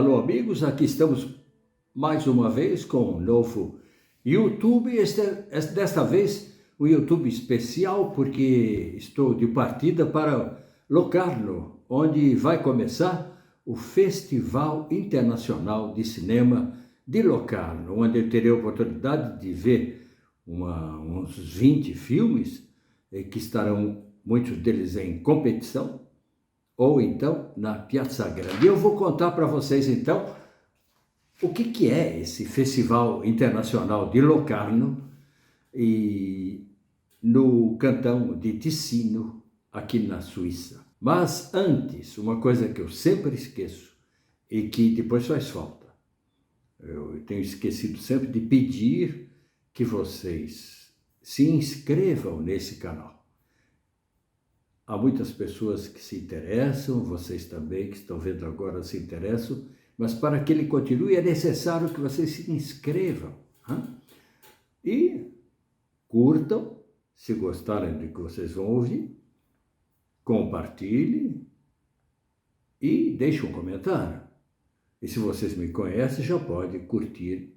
Alô, amigos, aqui estamos mais uma vez com um novo YouTube. Desta vez, um YouTube especial, porque estou de partida para Locarno, onde vai começar o Festival Internacional de Cinema de Locarno, onde eu terei a oportunidade de ver uns 20 filmes, que estarão muitos deles em competição, ou então na Piazza Grande. Eu vou contar para vocês então o que é esse Festival Internacional de Locarno e no cantão de Ticino, aqui na Suíça. Mas antes, uma coisa que eu sempre esqueço e que depois faz falta. Eu tenho esquecido sempre de pedir que vocês se inscrevam nesse canal. Há muitas pessoas que se interessam, vocês também que estão vendo agora se interessam, mas para que ele continue é necessário que vocês se inscrevam. E curtam, se gostarem do que vocês vão ouvir, compartilhem e deixem um comentário. E se vocês me conhecem, já pode curtir,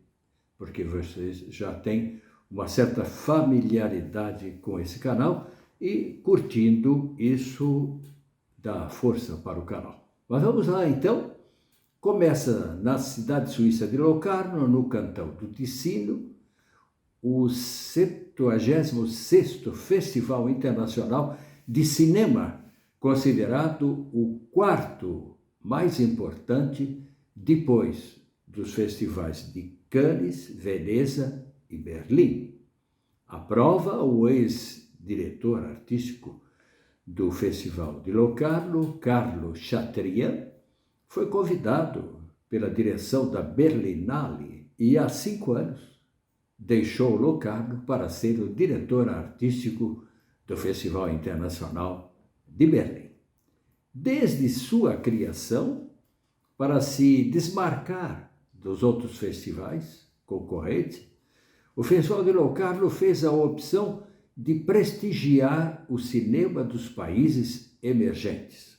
porque vocês já têm uma certa familiaridade com esse canal, e curtindo isso dá força para o canal. Mas vamos lá então. Começa na cidade suíça de Locarno, no cantão do Ticino, o 76º Festival Internacional de Cinema, considerado o quarto mais importante depois dos festivais de Cannes, Veneza e Berlim. Aprova o ex-diretor artístico do Festival de Locarno, Carlo Chatrian, foi convidado pela direção da Berlinale e há 5 anos deixou Locarno para ser o diretor artístico do Festival Internacional de Berlim. Desde sua criação, para se desmarcar dos outros festivais concorrentes, o Festival de Locarno fez a opção de prestigiar o cinema dos países emergentes.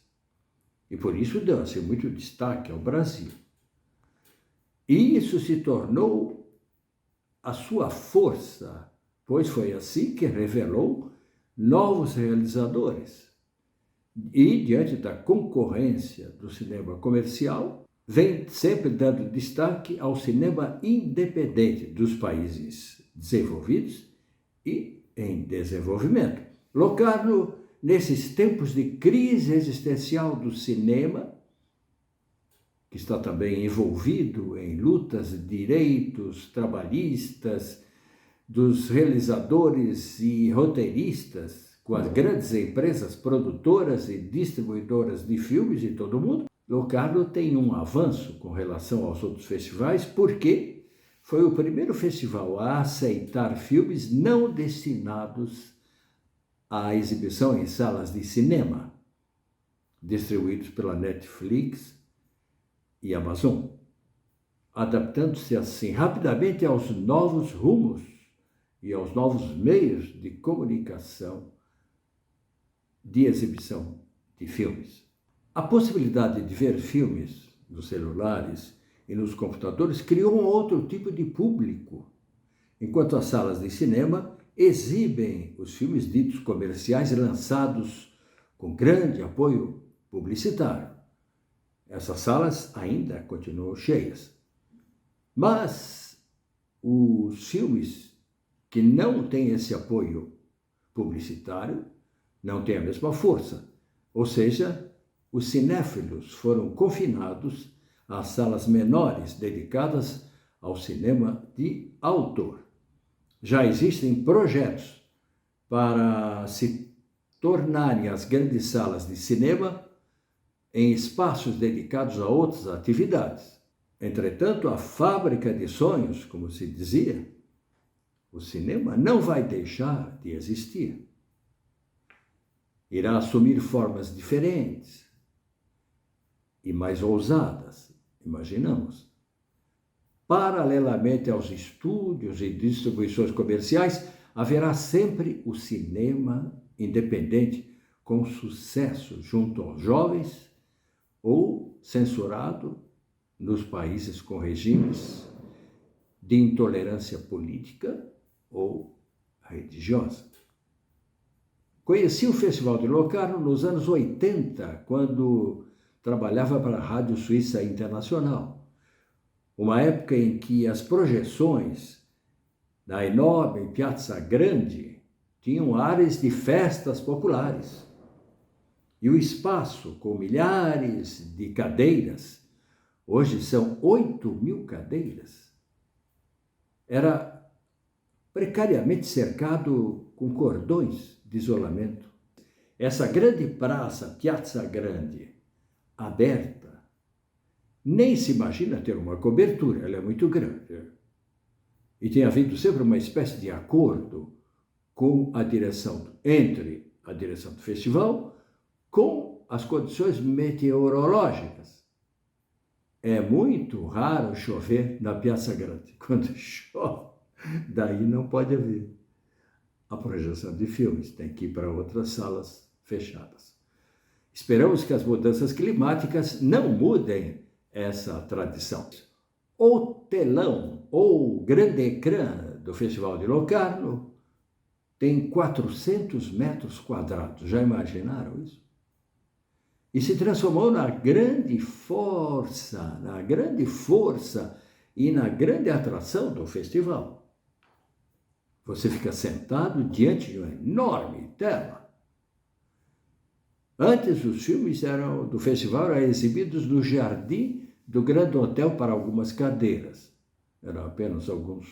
E por isso deu-se muito destaque ao Brasil. E isso se tornou a sua força, pois foi assim que revelou novos realizadores. E, diante da concorrência do cinema comercial, vem sempre dando destaque ao cinema independente dos países desenvolvidos e em desenvolvimento. Locarno, nesses tempos de crise existencial do cinema, que está também envolvido em lutas de direitos trabalhistas dos realizadores e roteiristas com as grandes empresas produtoras e distribuidoras de filmes de todo o mundo, Locarno tem um avanço com relação aos outros festivais, porque foi o primeiro festival a aceitar filmes não destinados à exibição em salas de cinema, distribuídos pela Netflix e Amazon, adaptando-se assim rapidamente aos novos rumos e aos novos meios de comunicação de exibição de filmes. A possibilidade de ver filmes nos celulares e nos computadores criou um outro tipo de público, enquanto as salas de cinema exibem os filmes ditos comerciais lançados com grande apoio publicitário. Essas salas ainda continuam cheias. Mas os filmes que não têm esse apoio publicitário não têm a mesma força. Ou seja, os cinéfilos foram confinados às salas menores dedicadas ao cinema de autor. Já existem projetos para se tornarem as grandes salas de cinema em espaços dedicados a outras atividades. Entretanto, a fábrica de sonhos, como se dizia, o cinema não vai deixar de existir. Irá assumir formas diferentes e mais ousadas, imaginamos. Paralelamente aos estúdios e distribuições comerciais, haverá sempre o cinema independente com sucesso junto aos jovens ou censurado nos países com regimes de intolerância política ou religiosa. Conheci o Festival de Locarno nos anos 80, quando trabalhava para a Rádio Suíça Internacional, uma época em que as projeções na enorme Piazza Grande tinham ares de festas populares. E o espaço, com milhares de cadeiras, hoje são 8.000 cadeiras, era precariamente cercado com cordões de isolamento. Essa grande praça, Piazza Grande, aberta, nem se imagina ter uma cobertura, ela é muito grande. E tem havido sempre uma espécie de acordo com a direção, entre a direção do festival, com as condições meteorológicas. É muito raro chover na Piazza Grande. Quando chove, daí não pode haver a projeção de filmes, tem que ir para outras salas fechadas. Esperamos que as mudanças climáticas não mudem essa tradição. O telão, ou grande ecrã do Festival de Locarno, tem 400 metros quadrados. Já imaginaram isso? E se transformou na grande força e na grande atração do festival. Você fica sentado diante de uma enorme tela. Antes, os filmes do festival eram exibidos no jardim do Grande Hotel para algumas cadeiras. Eram apenas alguns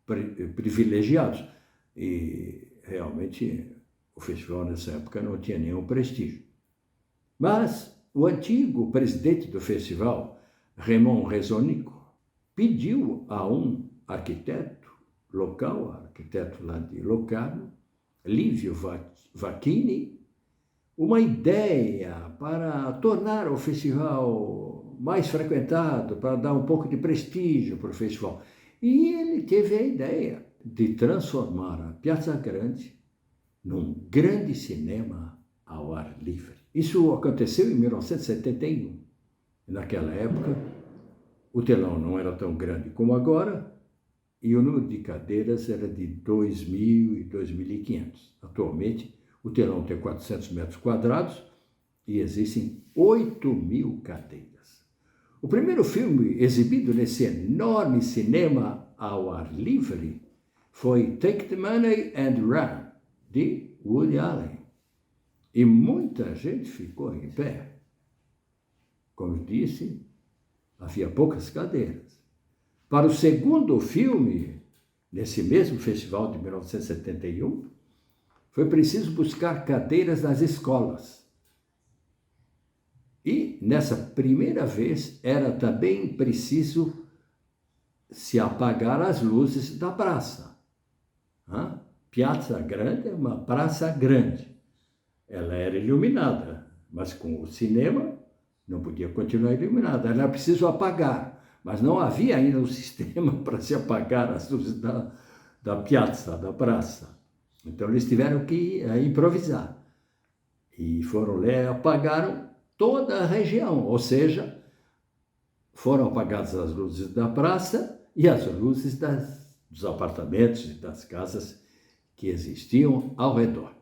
privilegiados. E realmente o festival nessa época não tinha nenhum prestígio. Mas o antigo presidente do festival, Raymond Rezonico, pediu a um arquiteto local, arquiteto lá de Locarno, Livio Vacchini, uma ideia para tornar o festival mais frequentado, para dar um pouco de prestígio para o festival. E ele teve a ideia de transformar a Piazza Grande num grande cinema ao ar livre. Isso aconteceu em 1971. Naquela época, o telão não era tão grande como agora e o número de cadeiras era de 2.000 e 2.500. Atualmente, o telão tem 400 metros quadrados e existem 8.000 cadeiras. O primeiro filme exibido nesse enorme cinema ao ar livre foi Take the Money and Run, de Woody Allen. E muita gente ficou em pé. Como disse, havia poucas cadeiras. Para o segundo filme, nesse mesmo festival de 1971, foi preciso buscar cadeiras nas escolas. E, nessa primeira vez, era também preciso se apagar as luzes da praça. Piazza Grande é uma praça grande. Ela era iluminada, mas com o cinema não podia continuar iluminada. Era preciso apagar, mas não havia ainda um sistema para se apagar as luzes da piazza, da praça. Então eles tiveram que improvisar. E foram lá e apagaram toda a região, ou seja, foram apagadas as luzes da praça e as luzes dos apartamentos e das casas que existiam ao redor.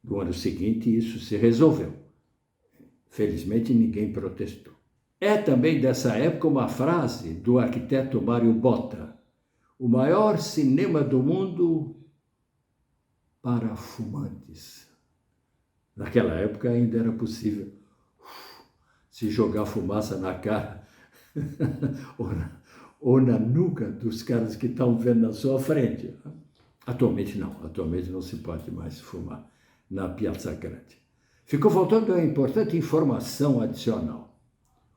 No ano seguinte, isso se resolveu. Felizmente, ninguém protestou. É também dessa época uma frase do arquiteto Mário Botta: o maior cinema do mundo para fumantes. Naquela época ainda era possível se jogar fumaça na cara ou na nuca dos caras que estão vendo na sua frente. Atualmente não se pode mais fumar na Piazza Grande. Ficou faltando uma importante informação adicional.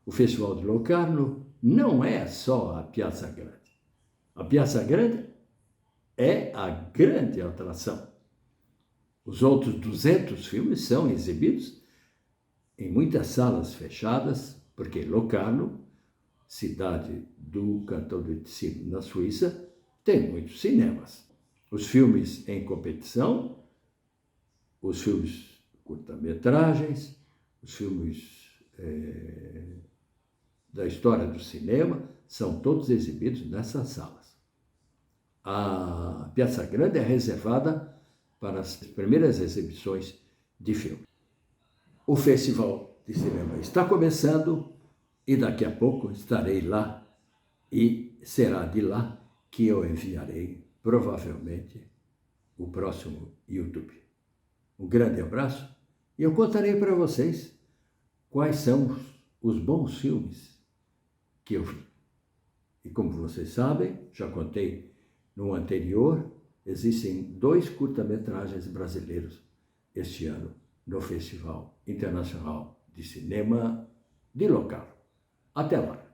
O Festival de Locarno não é só a Piazza Grande. A Piazza Grande é a grande atração. Os outros 200 filmes são exibidos em muitas salas fechadas, porque Locarno, cidade do cantão do Ticino na Suíça, tem muitos cinemas. Os filmes em competição, os filmes curta-metragens, os filmes da história do cinema são todos exibidos nessas salas. A Piazza Grande é reservada para as primeiras exibições de filme. O Festival de Cinema está começando e daqui a pouco estarei lá e será de lá que eu enviarei, provavelmente, o próximo YouTube. Um grande abraço e eu contarei para vocês quais são os bons filmes que eu vi. E como vocês sabem, já contei no anterior, existem 2 curta-metragens brasileiros este ano no Festival Internacional de Cinema de Locarno. Até lá!